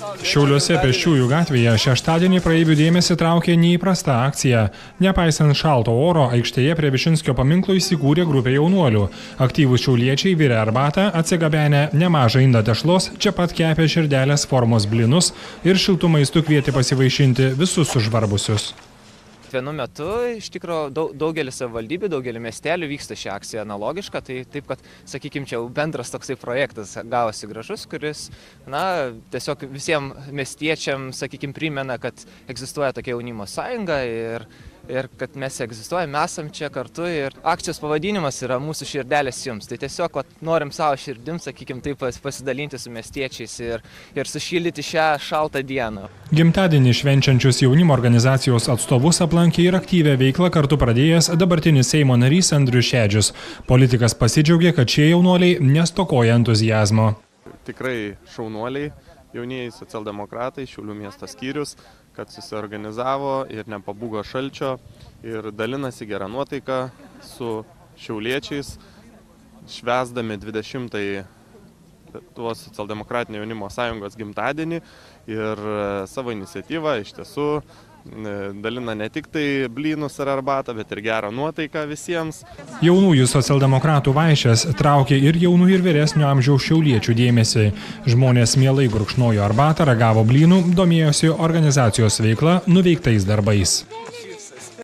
Šiauliuose Pėsčiųjų gatvėje šeštadienį praeivių dėmesį traukė neįprasta akcija. Nepaisant šalto oro, aikštėje prie Višinskio paminklo įsikūrė grupė jaunuolių. Aktyvūs šiauliečiai virė arbatą, atsigabenę nemažą indą tešlos, čia pat kepė širdelės formos blinus ir šiltų maistų kvietė pasivaišinti visus sužvarbusius. Vienu metu, iš tikrųjų, daugelis savivaldybių, daugelį miestelių vyksta ši akcija analogiška, tai taip, kad, sakykime, čia bendras toksai projektas gavosi gražus, kuris, tiesiog visiems miestiečiams, sakykime, primena, kad egzistuoja tokia jaunimo sąjunga ir kad mes egzistuojame, esam čia kartu ir akcijos pavadinimas yra mūsų širdelės jums. Tai tiesiog norim savo širdim, sakykime, taip pasidalinti su miestiečiais ir sušildyti šią šaltą dieną. Gimtadienį švenčiančius jaunimo organizacijos atstovus aplankė ir aktyvę veiklą kartu pradėjęs dabartinis Seimo narys Andrius Šedžius. Politikas pasidžiaugė, kad šie jaunuoliai nestokoja entuziazmo. Tikrai šaunuoliai, jaunieji socialdemokratai, Šiaulių miesto skyrius, kad susiorganizavo ir nepabūgo šalčio ir dalinasi gerą nuotaiką su šiauliečiais, švęsdami 20-ąjį Lietuvos socialdemokratinio jaunimo sąjungos gimtadienį ir savo iniciatyvą iš tiesų dalina ne tik tai blynus ar arbatą, bet ir gerą nuotaiką visiems. Jaunųjų socialdemokratų vaišės traukė ir jaunų ir vyresnio amžiaus šiauliečių dėmesį. Žmonės mielai gurkšnojo arbatą, ragavo blynų, domėjosi organizacijos veikla, nuveiktais darbais.